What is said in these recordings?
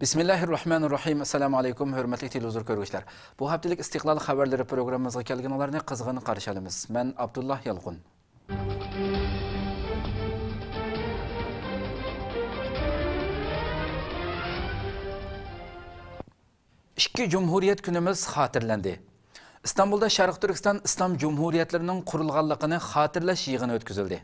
Bismillahirrahmanirrahim. Assalamu alaykum, hörmətli televizor görüşlər. Bu haftalik İstiqlal xəbərləri proqramımıza gəlgənlərni qızğın qarşı alırıq. Mən Abdullah Yalğun. İki Cumhuriyet günümüz xatırlandı. İstanbulda Şərq Türkistan İslam Cumhuriyetlərinin qurulğanlığını xatırlaş yığını ötküzüldü.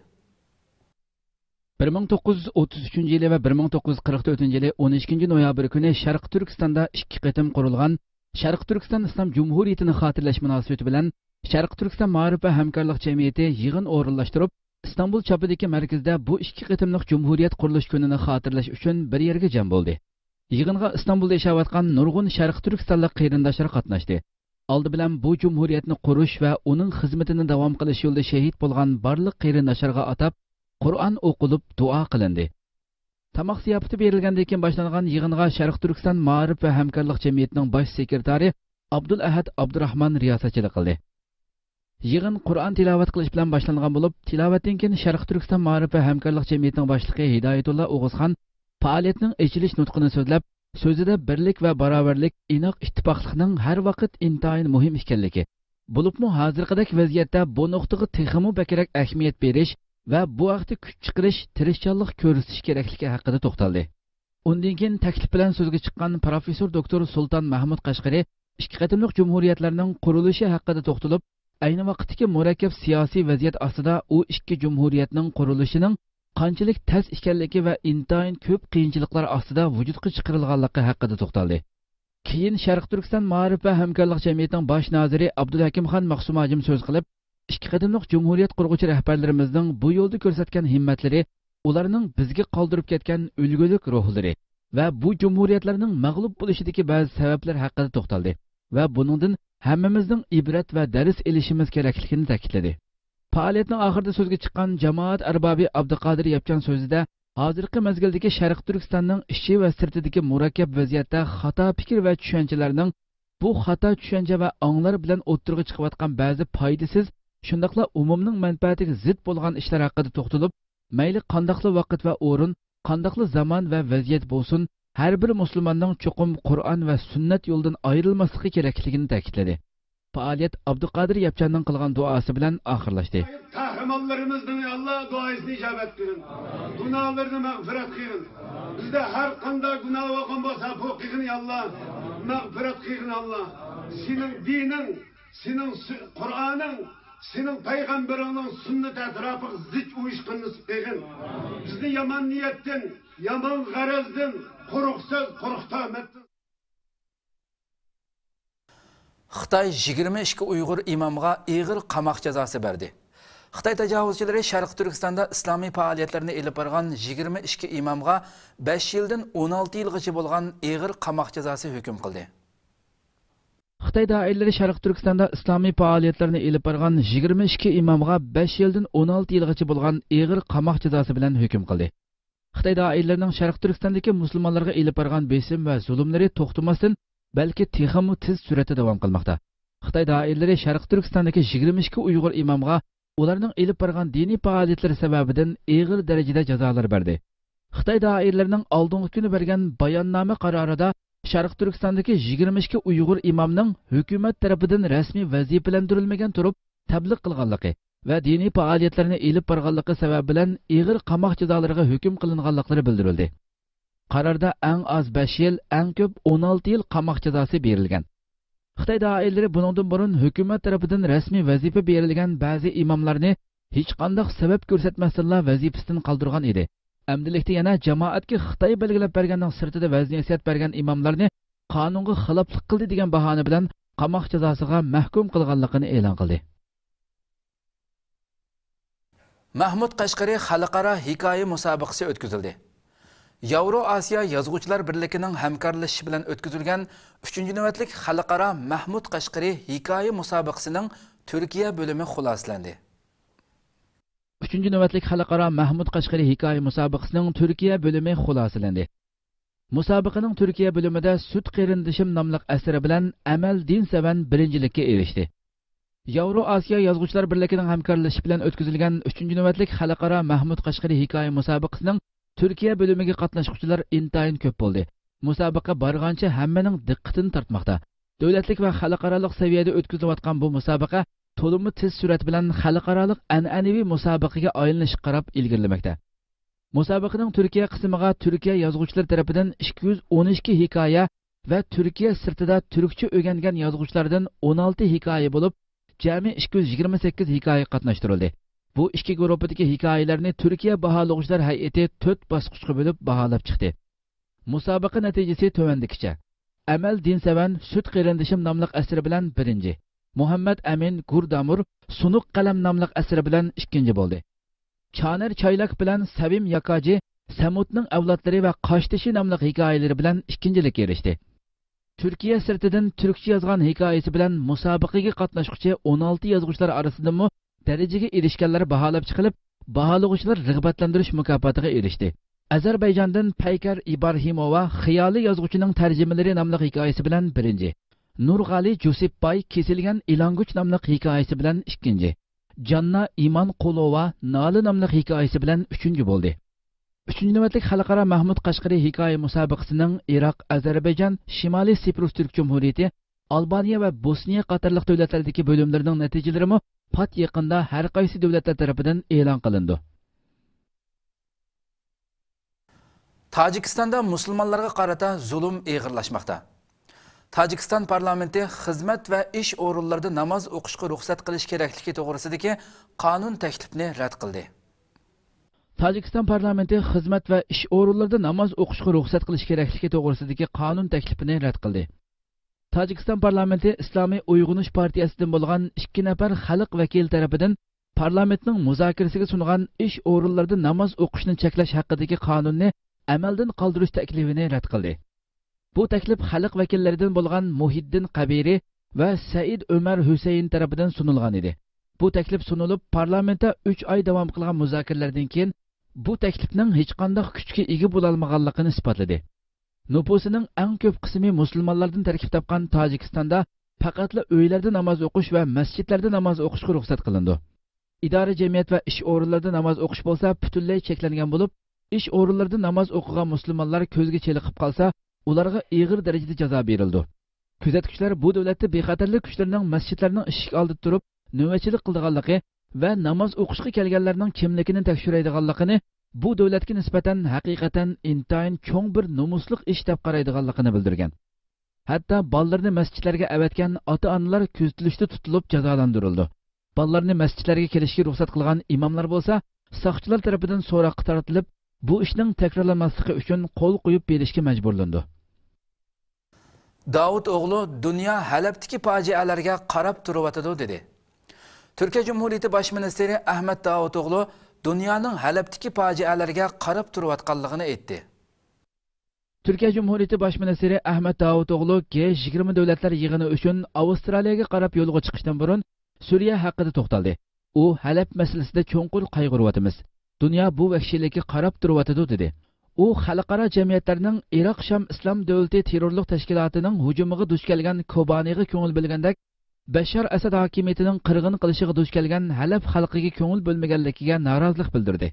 1933 yılı ve 1944 yılı 12 noyabr günü Şərq Türkistan'da iki qetim qurulğan Şərq Türkistan İslam Cumhuriyetini xatırlaş münasibeti bilen Şərq Türkistan Maarif ve Həmkarlıq Cemiyeti yığın orunlaştırıp İstanbul çapıdaki merkezde bu iki qetimlik Cumhuriyet quruluş gününü xatırlaş üçün bir yerge cem oldu. Yığınğa İstanbulda yaşayatqan nurgun Şərq Türkistanlıq qeyrindaşlar qatnaşdı. Aldı bilen bu Cumhuriyetini quruş ve onun xizmetini devam qilish yolda şehit bolgan barlıq qeyrindaşlarga atap Kur'an oqulup dua qilindi. Tamaq ziyafati berilgandan keyin boshlangan yig'inga Şərq Türkistan Maarif ve Həmkarlıq Cemiyetining bosh sekretari Abdul Ahad Abdurrahman riyosatchilik qildi. Yig'in Kur'an tilovat qilish bilan boshlangan bo'lib, tilovatdan keyin Şərq Türkistan Maarif ve Həmkarlıq Cemiyetining boshlig'i Hidoyatullah O'g'izxon faoliyatning ochilish nutqini so'zlab, so'zida birlik va barobarlik, inoq ittifoqlikning har vaqt intayin muhim ekanligi, bo'libmi hozirgidek vaziyatda bu nuqtaga texmi bakrak ahamiyat berish ve bu vaqtda kuch chiqarish, tirishchanlik ko'rsatish kerakligi haqida to'xtaldi. Undan keyin taklif bilan so'zga chiqqan professor doktor Sultan Mahmud Qashqari ikki qatimliq jumhuriyatlarning qurilishi haqida to'xtalib, ayni vaqtdagi murakkab siyosiy vaziyat ostida u ikki jumhuriyatning qurilishining qanchalik tez ekanligi va intayin ko'p qiyinchiliklar ostida vujudga chiqarilganligi haqida to'xtaldi. Keyin Şərq Türkistan Maarif ve Həmkarlıq Cemiyetining bosh naziri Abdulhakimxon Maqsumajim so'z qilib, İki qadimliq Cumhuriyet qurg'uchi rahbarlarimizning bu yo'lda ko'rsatgan himmatlari, ularning bizga qoldirib ketgan ulgulik ruhlari va bu jumhuriyatlarning mag'lub bo'lishidagi ba'zi sabablar haqida to'xtaldi va buningdan hammamizning ibrat va dars olishimiz kerakligini ta'kidladi. Faoliyatning oxirida so'zga chiqqan jamoat arbobi Abduqodir Yapchan so'zida hozirgi mezgildagi Şərq Türkistanning ichi va sirtidagi murakkab vaziyatda xato fikr va tushunchalarning bu xato tushuncha va onglar bilan o'ttirg'i chiqayotgan ba'zi foydasiz shundaqla umumning manfaatiga zid bo'lgan ishlar haqida to'xtalib, mayli qandaqli vaqt va o'rin, qandaqli zamon va vaziyat bo'lsin, har bir musulmonning cho'qim Qur'on va sunnat yo'lidan ayrilmasligi kerakligini ta'kidladi. Faoliyat Abduqodir Yapchanning qilgan duosi bilan oxirlashdi. Kahramanlarimizning Allah duosini ijobat qiling. Gunohlarni mag'firat qiling. Bizda har qanday gunoh bo'lgan bo'lsa, bu qiling Allah. Mag'firat qiling Allah. Sening dining, sening Qur'oning, senin peygamberinin sünnet etrafı zıç uyuşkunluğu qilgin. Bizni yaman niyetten, yaman garazdan, qo'ruqsiz, qo'ruqtametdan. Xitoy 22 Uyg'ur imomga ig'ir qamoq jazosi berdi. Xitoy tajovuzchilari Şərq Türkistan'da islomiy faoliyatlarni elib borgan 22 imomga 5 yildan 16 yilgacha bo'lgan ig'ir qamoq jazosi hukm qildi. Xitoy doiralari Şərq Türkistan'da islomiy faoliyatlarni elib borgan 22 imomga 5 yildan 16 yilgacha bo'lgan ig'ir qamoq jazosi bilan hukm qildi. Xitoy doiralarining Şərq Türkistan'dagi musulmonlarga elib borgan besim va zulmlari to'xtamasdan, balki texmi tez suratda davom qilmoqda. Xitoy doiralari Şərq Türkistan'dagi 22 Uyg'ur imomga ularning elib borgan diniy faoliyatlari sababidan ig'ir darajada jazolar berdi. Xitoy doiralarining oldingi kuni bergan bayonnoma qarorida Şərq Türkistan'daki 22 Uyg'ur imomning hukumat tarafidan rasmiy vazifalantirilmagan turib tabliq qilganligi va diniy faoliyatlarni elib borganligi sababi bilan ig'ir qamoq jazolariga hukm qilinganliklari bildirildi. Qarorda eng az 5 yil, eng ko'p 16 yil qamoq jazosi berilgan. Xitoy doiralari buningdan burun hukumat tarafidan rasmiy vazifa berilgan ba'zi imomlarni hech qanday sabab ko'rsatmasdan vazifasidan qoldirgan edi. Amdilikda yana jamoatga Xitoy belgilab berganning sirtida vaziyat bergan imomlarni qonunga xiloflik qildi degan bahona bilan qamoq jazosiga mahkum qilganligini e'lon qildi. Mahmud Qashqari xalqaro hikoya musobaqasi o'tkazildi. Yevro Asiya Yozuvchilar birligining hamkorlashishi bilan o'tkazilgan 3-navbatlik xalqaro Mahmud Qashqari hikoya musobaqasining Turkiya bo'limi xulosalandi. 3-navbatlik xalqaro Mahmud Qashqari hikoya musobaqasining Turkiya bo'limi xulosalandi. Musobaqaning Turkiya bo'limida Sut qerindishim nomli asari bilan Amal Dinsevan birinchilikka erishdi. Yevro Asiya Yozuvchilar birligining hamkorlashishi bilan o'tkazilgan 3-navbatlik xalqaro Mahmud Qashqari hikoya musobaqasining Türkiye bölümüge qatnaşqıçılar intayin köp oldu. Musobaqa bargancha hammaning diqqatini tortmoqda. Davlatlik va xalqarалық saviyada o'tkazilayotgan bu musobaqa to'limi tez surat bilan xalqarалық an'anaviy musobaqaga aylanish qarab ilgirlamoqda. Musobaqaning Turkiya qismiga Turkiya yozuvchilar tarafidan 212 hikoya va Turkiya sirtida turkcha o'rgangan yozuvchilardan 16 hikoya bo'lib, jami 228 hikoya qatnashtirildi. Bu ikki guruhdagi hikoyalarni Turkiya baholag'uvchilar hay'ati 4 bosqichga bo'lib baholab chiqdi. Musobaqa natijasi tovandikicha. Amal Dinsevan Süt Qerindishim nomli asari bilan 1-chi. Muhammad Amin Gurdamur Sunuq qalam nomli asari bilan 2-chi bo'ldi. Chaner Chaylak bilan Savim Yakaji Samutning avlodlari va Qoshtishi nomli hikoyalari bilan 2-chilikka erishdi. Turkiya sirtidan turkcha yozgan hikoyasi bilan musobaqaga qatnashuvchi 16 yozuvchilar orasidami darajaga erishganlar baholab chiqilib, baholag'uvchilar rag'batlantirish mukofotiga erishdi. Ozarbayjondan Paykar Ibrahimova Xiyoli yozuvchining tarjimalari nomli hikoyasi bilan 1-chi. Nurg'ali Jusipbay Kesilgan Ilanguch nomli hikoyasi bilan 2-chi. Janna Iman Qulova Nali nomli hikoyasi bilan 3-chi bo'ldi. 3-chi navbatlik xalqaro Mahmud Qashqari hikoya musobaqasining Iroq, Ozarbayjon, Shimoliy Siprus Turk Jumhuriyati, Albaniya va Bosniya qatorliq davlatlardagi bo'limlarining natijalari pat yaqinda har qaysi davlatlar tomonidan e'lon qilindi. Tojikistonda musulmonlarga qarata zulm og'irlashmoqda. Tojikiston parlamenti xizmat va ish o'rinlarida namoz o'qishga ruxsat qilish kerakligi to'g'risidagi qonun taklifini rad qildi. Tojikiston parlamenti xizmat va ish o'rinlarida namoz o'qishga ruxsat qilish kerakligi to'g'risidagi qonun taklifini rad qildi. Tojikiston parlamenti Islomiy Uyg'unish partiyasidan bo'lgan 2 nafar xalq vakil tarafidan parlamentning muzokarasiga sungan ish o'rinlarida namoz o'qishni cheklash haqidagi qonunni amaldan qoldirish taklifini rad qildi. Bu taklif xalq vakillaridan bo'lgan Muhiddin Qabiri va Said Umar Husayn tarafidan sunilgan edi. Bu taklif sunilib, parlamentda 3 oy davom qilgan muzokaralardan keyin bu taklifning hech qanday kuchga ega bo'la olmaganligini isbotladi. Nupusining eng ko'p qismi musulmonlardan tarkib topgan Tojikistonda faqatla uylarda namoz o'qish va masjidlarda namoz o'qishga ruxsat qilindi. Idora jamiyat va ish o'rinlarida namoz o'qish bo'lsa butunlay cheklangan bo'lib, ish o'rinlarida namoz o'qigan musulmonlar ko'zga cheliqib qolsa, ularga og'ir darajada jazo berildi. Kuzatuvchilar bu davlatda bexatarlik kuchlarining masjidlarning eshik oldida turib navbatchilik qilganligi va namoz o'qishga kelganlarning kimligini tekshiradiganligini, bu davlatga nisbatan haqiqatan intayin cho'ng bir nomusliq ish deb qaraydiganligini bildirgan. Hatto bolalarni masjidlarga avatgan ota-onalar ko'ztilishda tutilib jazolantirildi. Bolalarni masjidlarga kelishga ruxsat qilgan imomlar bo'lsa, soqchilar tomonidan so'roqqa tortilib, bu ishning takrorlanmasligi uchun qo'l qo'yib berishga majburlandi. Davud o'g'li dunyo Halabdagi fojialarga qarab turibdi dedi. Turkiya Cumhuriyeti Bosh ministri Ahmet Davutoğlu dunyoning Halabdagi fojialarga qarab turayotganligini aytdi. Turkiya Cumhuriyeti Bosh ministri Ahmet Davutoğlu G20 davlatlar yig'ini uchun Avstraliyaga qarab yo'lga chiqishdan burun Suriya haqida to'xtaldi. U Halab masalasida cho'nqur qayg'uryapmiz. Dunyo bu vahshiylikka qarab turibdi dedi. U xalqaro jamiyatlarning Iroq Sham Islom davlati terrorlik tashkilotining hujumiga duch kelgan Kobaniga ko'ngil bilgandek, Bashar Asad hokimiyatining qirg'in qilishiga duch kelgan Halab xalqiga ko'ngil bo'lmaganligiga norozilik bildirdi.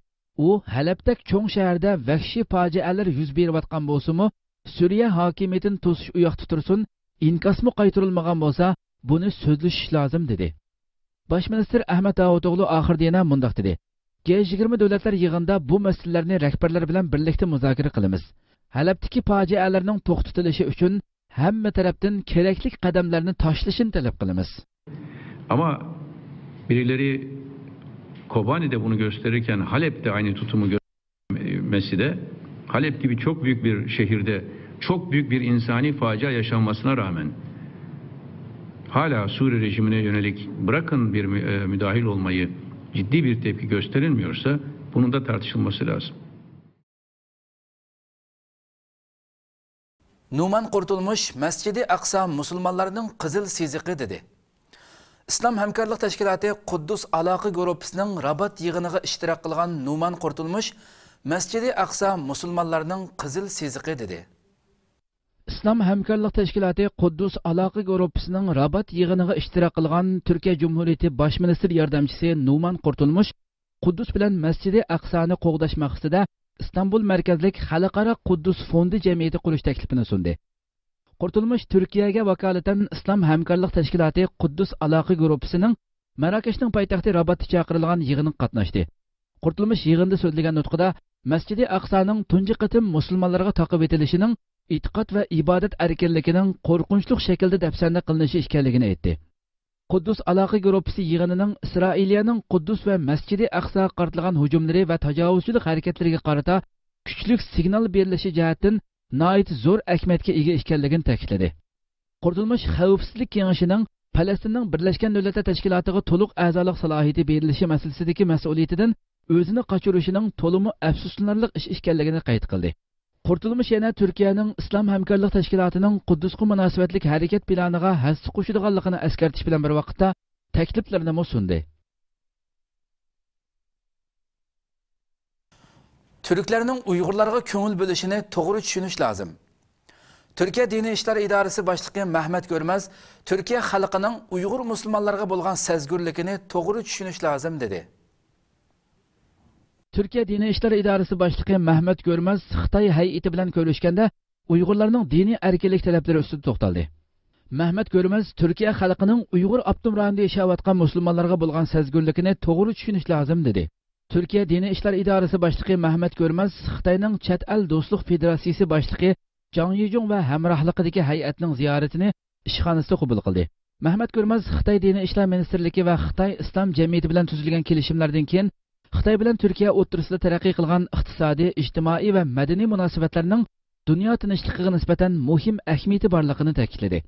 U Halabdek cho'ng shaharda vahshiy fojialar yuz berayotgan bo'lsa-mu, Suriya hokimiyatini to'sish u yoqda tursin, inkosmi qaytarilmagan bo'lsa, buni so'zlashish lozim dedi. Bosh ministr Ahmet Davutoğlu oxirida yana mundaq dedi. G20 davlatlar yig'inida bu masalalarni rahbarlar bilan birlikda muzokara qilamiz. Halabdagi fojialarning to'xtatilishi uchun hamma tarafdan kerakli qadamlarni tashlashini talab qilamiz. Ama birileri Kobani'de bunu gösterirken Halep'te aynı tutumu göstermesi de Halep gibi çok büyük bir şehirde çok büyük bir insani facia yaşanmasına rağmen hala Suriye rejimine yönelik bırakın bir müdahil olmayı ciddi bir tepki gösterilmiyorsa bunun da tartışılması lazım. Numan Qurtulmush Masjidi Aqsa musulmonlarning qizil siziqi dedi. Islom hamkorlik tashkiloti Quddus aloqa guruhining Rabat yig'iniga ishtirok qilgan Numan Qurtulmush Masjidi Aqsa musulmonlarning qizil siziqi dedi. Islom hamkorlik tashkiloti Quddus aloqa guruhining Rabat yig'iniga ishtirok qilgan Turkiya Cumhuriyeti Bosh ministr yordamchisi Numan Qurtulmush Quddus bilan Masjidi Aqsoni qo'g'dash maqsadida İstanbul merkezlik Xalqaro Quddus fondi jamiyati qurish taklifini sundi. Qurtulmuş Türkiye'ge vakaleten İslam Hamkorlik Teşkilatı Quddus aloqa gruppasining Marokashning poytaxti Rabatda chaqirilgan yig'inga qatnashdi. Qurtulmuş yig'inda so'zlagan nutqida Masjidi Aqsoning tunji qatim musulmonlarga taqib etilishining e'tiqod va ibodat erkinligining qo'rqinchli shaklda dafsanda qilinishi ekanligini aytdi. Quddus aloqa gruppasi yig'inining Isroiliyaning Quddus va Masjidi Aqsoga qartilgan hujumlari va tajovuzchilik harakatlariga qarata kuchli signal berilishi jihatdan nihoyat zo'r ahamiyatga ega ekanligini ta'kidladi. Qurtulmush xavfsizlik kengashining Falastinning Birlashgan Davlatlar Tashkilotiga to'liq a'zolik salohiyati berilishi masalasidagi mas'uliyatidan o'zini qochirishining to'limi afsuslanarli ish ekanligini qayd qildi. Qurtulmush yana Turkiyaning Islom Hamkorlik Tashkilotining Quddusga munosabatlik harakat planiga hassa qo'shadiganligini eskartish bilan bir vaqtda takliflarini sundi. Türklerinin Uygurlarga ko'ngil bo'lishini to'g'ri tushunish lozim. Türkiye Dini İşler İdaresi Başlığı Mehmet Görmez, Türkiye xalqining Uygur musulmonlarga bo'lgan sezgurligini to'g'ri tushunish lozim dedi. Türkiye Dini İşler İdaresi Başlığı Mehmet Görmez, Xitoy hay'ati bilan ko'rishganda Uygurlarning diniy erkinlik talablari ustida to'xtaldi. Mehmet Görmez, Türkiye xalqining Uygur avtonom rayonida yashayotgan musulmonlarga bo'lgan sezgurligini to'g'ri tushunish lozim dedi. Türkiye Dini İşler İdaresi Başlığı Mehmet Görmez, Xitoyning Chet el do'stlik federatsiyasi boshlig'i Zhang Yijong va hamrohligidagi hay'atning ziyoratini ishxonasida qabul qildi. Mehmet Görmez, Xitoy Dini ishlar ministrligi va Xitoy Islom jamiyati bilan tuzilgan kelishimlardan keyin Xitoy bilan Turkiya o'rtasida taraqqiy qilgan iqtisodiy, ijtimoiy va madaniy munosabatlarning dunyo tinchligiga nisbatan muhim ahamiyati borligini ta'kidladi.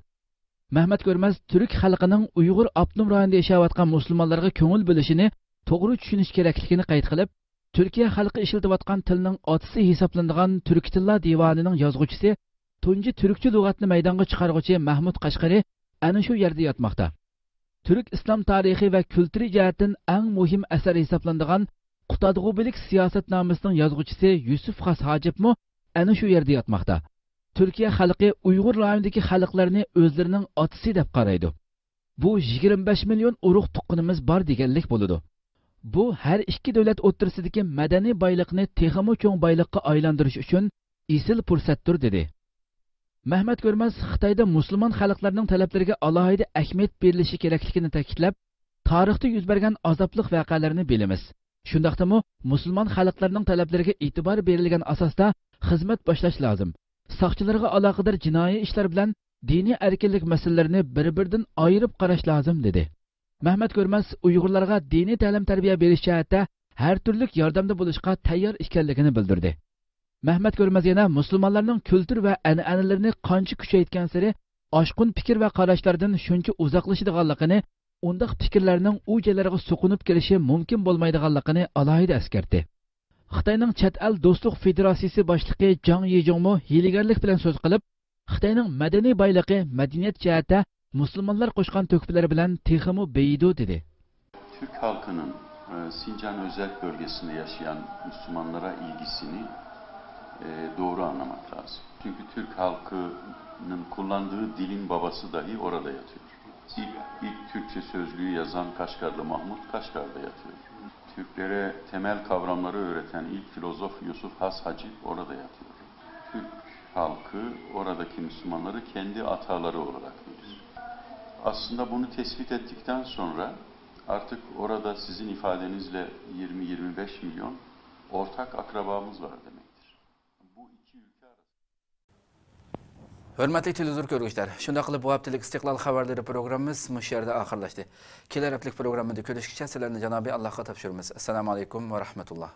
Mehmet Görmez, Türk xalqining Uyg'ur avtonom rayonida yashayotgan musulmonlarga ko'ngil bo'lishini to'g'ri tushunish kerakligini qayd qilib, Türkiye xalqi ishlatayotgan tilning otasi hisoblanadigan Turk tillar divonining yozuvchisi, tunji turkcha lug'atni maydonga chiqaruvchi Mahmud Qashqari ana shu yerda yotmoqda. Türk islom tarixi va kulturiy jihatdan eng muhim asar hisoblanadigan Qutadg'ubilik siyosatnomasining yozuvchisi Yusuf Xas Hojibmi ana shu yerda yotmoqda. Türkiye xalqi Uyg'ur rayonidagi xalqlarni o'zlarining otasi deb qaraydi. Bu 25 million urug' tuqqinimiz bor deganlik bo'ladi. Bu har ikki davlat o'rtasidagi madaniy boyliqni texmo cho'ng boyliqqa aylantirish uchun isil fursatdir dedi. Mehmet Görmez, Xitoyda musulmon xalqlarning talablariga alohida ahamiyat berilishi kerakligini ta'kidlab, tarixda yuz bergan azobliq voqealarni bilamiz. Shundaqdimi musulmon xalqlarning talablariga e'tibor berilgan asosda xizmat boshlash lozim. Soqchilarga aloqador jinoiy ishlar bilan diniy erkinlik masalalarini bir-biridan ayirib qarash lozim dedi. Mehmet Görmez, Uyg'urlarga diniy ta'lim-tarbiya berish jihatda har turli yordamda bo'lishga tayyor ekanligini bildirdi. Mehmet Görmez yana musulmonlarning kultur va an'analarini qancha kuchaytgan sari oshqun fikr va qarashlardan shuncha uzoqlashadiganligini, undaq fikrlarning u joylarga suqunib kelishi mumkin bo'lmaydiganligini alohida eskartdi. Xitoyning Chet el do'stlik federatsiyasi boshlig'i Zhang Yijongmo hiylagarlik bilan so'z qilib, Xitoyning madaniy boyligi madaniyat jihatda musulmonlar qo'shgan to'kpilar bilan texmo beydu dedi. Türk halkının Sincan özel bölgesinde yaşayan Müslümanlara ilgisini doğru anlamak lazım. Çünkü Türk halkının kullandığı dilin babası dahi orada yatıyor. İlk Türkçe sözlüğü yazan Kaşgarlı Mahmut Kaşgar'da yatıyor. Türklere temel kavramları öğreten ilk filozof Yusuf Has Hacip orada yatıyor. Türk halkı oradaki Müslümanları kendi ataları olarak bilir. Aslında bunu tespit ettikten sonra artık orada sizin ifadenizle 20-25 milyon ortak akrabamız var demektir. Bu iki ülke arasında. Hürmetli televizyon görüşler, şunda qilib bu haftalık istiqlal xabarları programımız bu yerda oxirlashdi. Kelar haftalık programda görüşkicha sizlarni Janobi Allohga topshiramiz. Assalomu alaykum va rahmatulloh.